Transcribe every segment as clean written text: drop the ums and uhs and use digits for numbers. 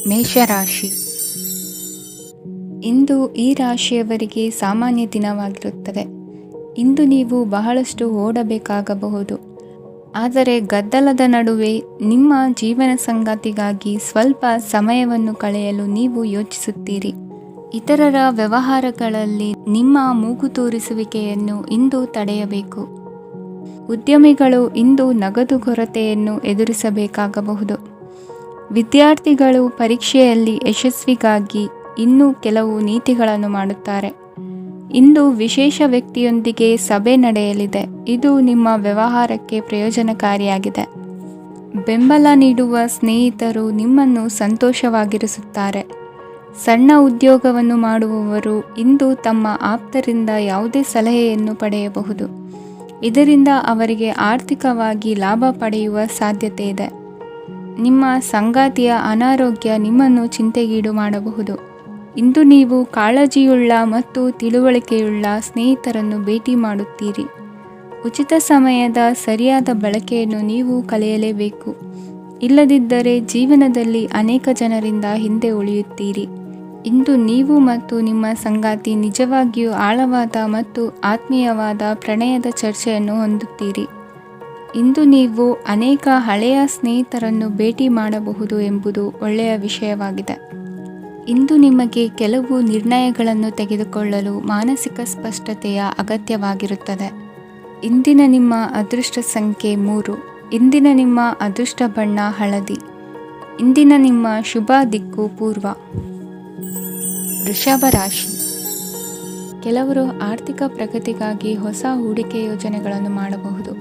ಮೇಷರಾಶಿ. ಇಂದು ಈ ರಾಶಿಯವರಿಗೆ ಸಾಮಾನ್ಯ ದಿನವಾಗಿರುತ್ತದೆ. ಇಂದು ನೀವು ಬಹಳಷ್ಟು ಓಡಬೇಕಾಗಬಹುದು. ಆದರೆ ಗದ್ದಲದ ನಡುವೆ ನಿಮ್ಮ ಜೀವನ ಸಂಗಾತಿಗಾಗಿ ಸ್ವಲ್ಪ ಸಮಯವನ್ನು ಕಳೆಯಲು ನೀವು ಯೋಚಿಸುತ್ತೀರಿ. ಇತರರ ವ್ಯವಹಾರಗಳಲ್ಲಿ ನಿಮ್ಮ ಮೂಗು ತೂರಿಸುವಿಕೆಯನ್ನು ಇಂದು ತಡೆಯಬೇಕು. ಉದ್ಯಮಿಗಳು ಇಂದು ನಗದು ಕೊರತೆಯನ್ನು ಎದುರಿಸಬೇಕಾಗಬಹುದು. ವಿದ್ಯಾರ್ಥಿಗಳು ಪರೀಕ್ಷೆಯಲ್ಲಿ ಯಶಸ್ವಿಗಾಗಿ ಇನ್ನೂ ಕೆಲವು ನೀತಿಗಳನ್ನು ಮಾಡುತ್ತಾರೆ. ಇಂದು ವಿಶೇಷ ವ್ಯಕ್ತಿಯೊಂದಿಗೆ ಸಭೆ ನಡೆಯಲಿದೆ. ಇದು ನಿಮ್ಮ ವ್ಯವಹಾರಕ್ಕೆ ಪ್ರಯೋಜನಕಾರಿಯಾಗಿದೆ. ಬೆಂಬಲ ನೀಡುವ ಸ್ನೇಹಿತರು ನಿಮ್ಮನ್ನು ಸಂತೋಷವಾಗಿರಿಸುತ್ತಾರೆ. ಸಣ್ಣ ಉದ್ಯೋಗವನ್ನು ಮಾಡುವವರು ಇಂದು ತಮ್ಮ ಆಪ್ತರಿಂದ ಯಾವುದೇ ಸಲಹೆಯನ್ನು ಪಡೆಯಬಹುದು. ಇದರಿಂದ ಅವರಿಗೆ ಆರ್ಥಿಕವಾಗಿ ಲಾಭ ಪಡೆಯುವ ಸಾಧ್ಯತೆ ಇದೆ. ನಿಮ್ಮ ಸಂಗಾತಿಯ ಅನಾರೋಗ್ಯ ನಿಮ್ಮನ್ನು ಚಿಂತೆಗೀಡು ಮಾಡಬಹುದು. ಇಂದು ನೀವು ಕಾಳಜಿಯುಳ್ಳ ಮತ್ತು ತಿಳುವಳಿಕೆಯುಳ್ಳ ಸ್ನೇಹಿತರನ್ನು ಭೇಟಿ ಮಾಡುತ್ತೀರಿ. ಉಚಿತ ಸಮಯದ ಸರಿಯಾದ ಬಳಕೆಯನ್ನು ನೀವು ಕಲಿಯಲೇಬೇಕು. ಇಲ್ಲದಿದ್ದರೆ ಜೀವನದಲ್ಲಿ ಅನೇಕ ಜನರಿಂದ ಹಿಂದೆ ಉಳಿಯುತ್ತೀರಿ. ಇಂದು ನೀವು ಮತ್ತು ನಿಮ್ಮ ಸಂಗಾತಿ ನಿಜವಾಗಿಯೂ ಆಳವಾದ ಮತ್ತು ಆತ್ಮೀಯವಾದ ಪ್ರಣಯದ ಚರ್ಚೆಯನ್ನು ಹೊಂದುತ್ತೀರಿ. ಇಂದು ನೀವು ಅನೇಕ ಹಳೆಯ ಸ್ನೇಹಿತರನ್ನು ಭೇಟಿ ಮಾಡಬಹುದು ಎಂಬುದು ಒಳ್ಳೆಯ ವಿಷಯವಾಗಿದೆ. ಇಂದು ನಿಮಗೆ ಕೆಲವು ನಿರ್ಣಯಗಳನ್ನು ತೆಗೆದುಕೊಳ್ಳಲು ಮಾನಸಿಕ ಸ್ಪಷ್ಟತೆಯ ಅಗತ್ಯವಾಗಿರುತ್ತದೆ. ಇಂದಿನ ನಿಮ್ಮ ಅದೃಷ್ಟ ಸಂಖ್ಯೆ 3. ಇಂದಿನ ನಿಮ್ಮ ಅದೃಷ್ಟ ಬಣ್ಣ ಹಳದಿ. ಇಂದಿನ ನಿಮ್ಮ ಶುಭ ದಿಕ್ಕು ಪೂರ್ವ. ವೃಷಭ ರಾಶಿ. ಕೆಲವರು ಆರ್ಥಿಕ ಪ್ರಗತಿಗಾಗಿ ಹೊಸ ಹೂಡಿಕೆ ಯೋಜನೆಗಳನ್ನು ಮಾಡಬಹುದು.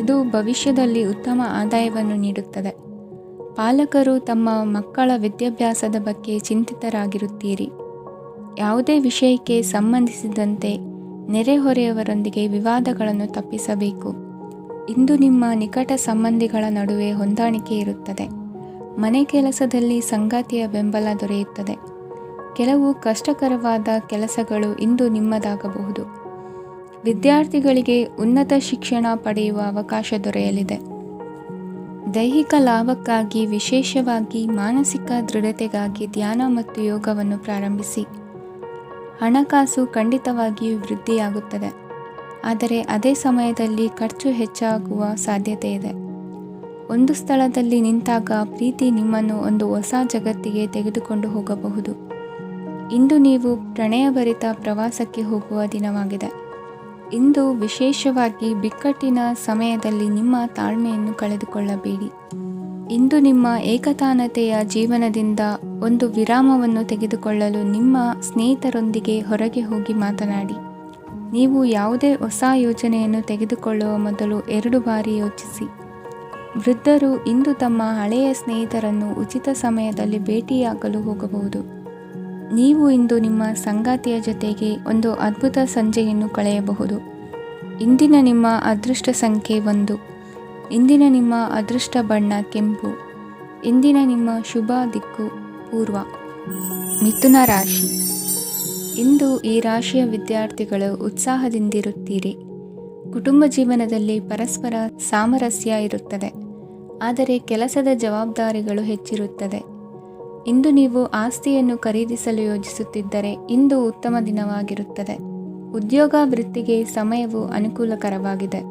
ಇದು ಭವಿಷ್ಯದಲ್ಲಿ ಉತ್ತಮ ಆದಾಯವನ್ನು ನೀಡುತ್ತದೆ. ಪಾಲಕರು ತಮ್ಮ ಮಕ್ಕಳ ವಿದ್ಯಾಭ್ಯಾಸದ ಬಗ್ಗೆ ಚಿಂತಿತರಾಗಿರುತ್ತೀರಿ. ಯಾವುದೇ ವಿಷಯಕ್ಕೆ ಸಂಬಂಧಿಸಿದಂತೆ ನೆರೆಹೊರೆಯವರೊಂದಿಗೆ ವಿವಾದಗಳನ್ನು ತಪ್ಪಿಸಬೇಕು. ಇಂದು ನಿಮ್ಮ ನಿಕಟ ಸಂಬಂಧಿಗಳ ನಡುವೆ ಹೊಂದಾಣಿಕೆ ಇರುತ್ತದೆ. ಮನೆ ಕೆಲಸದಲ್ಲಿ ಸಂಗಾತಿಯ ಬೆಂಬಲ ದೊರೆಯುತ್ತದೆ. ಕೆಲವು ಕಷ್ಟಕರವಾದ ಕೆಲಸಗಳು ಇಂದು ನಿಮ್ಮದಾಗಬಹುದು. ವಿದ್ಯಾರ್ಥಿಗಳಿಗೆ ಉನ್ನತ ಶಿಕ್ಷಣ ಪಡೆಯುವ ಅವಕಾಶ ದೊರೆಯಲಿದೆ. ದೈಹಿಕ ಲಾಭಕ್ಕಾಗಿ, ವಿಶೇಷವಾಗಿ ಮಾನಸಿಕ ದೃಢತೆಗಾಗಿ ಧ್ಯಾನ ಮತ್ತು ಯೋಗವನ್ನು ಪ್ರಾರಂಭಿಸಿ. ಹಣಕಾಸು ಖಂಡಿತವಾಗಿಯೂ ವೃದ್ಧಿಯಾಗುತ್ತದೆ, ಆದರೆ ಅದೇ ಸಮಯದಲ್ಲಿ ಖರ್ಚು ಹೆಚ್ಚಾಗುವ ಸಾಧ್ಯತೆ ಇದೆ. ಒಂದು ಸ್ಥಳದಲ್ಲಿ ನಿಂತಾಗ ಪ್ರೀತಿ ನಿಮ್ಮನ್ನು ಒಂದು ಹೊಸ ಜಗತ್ತಿಗೆ ತೆಗೆದುಕೊಂಡು ಹೋಗಬಹುದು. ಇಂದು ನೀವು ಪ್ರಣಯಭರಿತ ಪ್ರವಾಸಕ್ಕೆ ಹೋಗುವ ದಿನವಾಗಿದೆ. ಇಂದು ವಿಶೇಷವಾಗಿ ಬಿಕ್ಕಟ್ಟಿನ ಸಮಯದಲ್ಲಿ ನಿಮ್ಮ ತಾಳ್ಮೆಯನ್ನು ಕಳೆದುಕೊಳ್ಳಬೇಡಿ. ಇಂದು ನಿಮ್ಮ ಏಕತಾನತೆಯ ಜೀವನದಿಂದ ಒಂದು ವಿರಾಮವನ್ನು ತೆಗೆದುಕೊಳ್ಳಲು ನಿಮ್ಮ ಸ್ನೇಹಿತರೊಂದಿಗೆ ಹೊರಗೆ ಹೋಗಿ ಮಾತನಾಡಿ. ನೀವು ಯಾವುದೇ ಹೊಸ ಯೋಜನೆಯನ್ನು ತೆಗೆದುಕೊಳ್ಳುವ ಮೊದಲು 2 ಬಾರಿ ಯೋಚಿಸಿ. ವೃದ್ಧರು ಇಂದು ತಮ್ಮ ಹಳೆಯ ಸ್ನೇಹಿತರನ್ನು ಉಚಿತ ಸಮಯದಲ್ಲಿ ಭೇಟಿಯಾಗಲು ಹೋಗಬಹುದು. ನೀವು ಇಂದು ನಿಮ್ಮ ಸಂಗಾತಿಯ ಜೊತೆಗೆ ಒಂದು ಅದ್ಭುತ ಸಂಜೆಯನ್ನು ಕಳೆಯಬಹುದು. ಇಂದಿನ ನಿಮ್ಮ ಅದೃಷ್ಟ ಸಂಖ್ಯೆ 1. ಇಂದಿನ ನಿಮ್ಮ ಅದೃಷ್ಟ ಬಣ್ಣ ಕೆಂಪು. ಇಂದಿನ ನಿಮ್ಮ ಶುಭ ದಿಕ್ಕು ಪೂರ್ವ. ಮಿಥುನ ರಾಶಿ. ಇಂದು ಈ ರಾಶಿಯ ವಿದ್ಯಾರ್ಥಿಗಳು ಉತ್ಸಾಹದಿಂದಿರುತ್ತೀರಿ. ಕುಟುಂಬ ಜೀವನದಲ್ಲಿ ಪರಸ್ಪರ ಸಾಮರಸ್ಯ ಇರುತ್ತದೆ, ಆದರೆ ಕೆಲಸದ ಜವಾಬ್ದಾರಿಗಳು ಹೆಚ್ಚಿರುತ್ತದೆ. ಇಂದು ನೀವು ಆಸ್ತಿಯನ್ನು ಖರೀದಿಸಲು ಯೋಜಿಸುತ್ತಿದ್ದರೆ ಇಂದು ಉತ್ತಮ ದಿನವಾಗಿರುತ್ತದೆ. ಉದ್ಯೋಗ ವೃತ್ತಿಗೆ ಸಮಯವು ಅನುಕೂಲಕರವಾಗಿದೆ.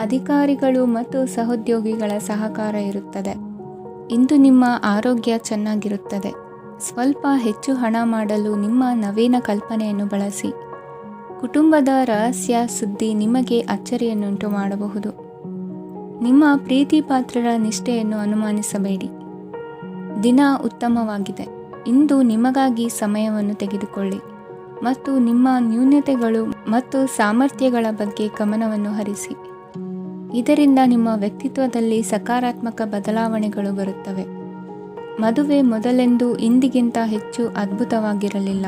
ಅಧಿಕಾರಿಗಳು ಮತ್ತು ಸಹೋದ್ಯೋಗಿಗಳ ಸಹಕಾರ ಇರುತ್ತದೆ. ಇಂದು ನಿಮ್ಮ ಆರೋಗ್ಯ ಚೆನ್ನಾಗಿರುತ್ತದೆ. ಸ್ವಲ್ಪ ಹೆಚ್ಚು ಹಣ ಮಾಡಲು ನಿಮ್ಮ ನವೀನ ಕಲ್ಪನೆಯನ್ನು ಬಳಸಿ. ಕುಟುಂಬದ ರಹಸ್ಯ ಸುದ್ದಿ ನಿಮಗೆ ಅಚ್ಚರಿಯನ್ನುಂಟು ಮಾಡಬಹುದು. ನಿಮ್ಮ ಪ್ರೀತಿ ಪಾತ್ರರ ನಿಷ್ಠೆಯನ್ನು ಅನುಮಾನಿಸಬೇಡಿ. ದಿನ ಉತ್ತಮವಾಗಿದೆ. ಇಂದು ನಿಮಗಾಗಿ ಸಮಯವನ್ನು ತೆಗೆದುಕೊಳ್ಳಿ ಮತ್ತು ನಿಮ್ಮ ನ್ಯೂನತೆಗಳು ಮತ್ತು ಸಾಮರ್ಥ್ಯಗಳ ಬಗ್ಗೆ ಗಮನವನ್ನು ಹರಿಸಿ. ಇದರಿಂದ ನಿಮ್ಮ ವ್ಯಕ್ತಿತ್ವದಲ್ಲಿ ಸಕಾರಾತ್ಮಕ ಬದಲಾವಣೆಗಳು ಬರುತ್ತವೆ. ಮದುವೆ ಮೊದಲೆಂದೂ ಇಂದಿಗಿಂತ ಹೆಚ್ಚು ಅದ್ಭುತವಾಗಿರಲಿಲ್ಲ.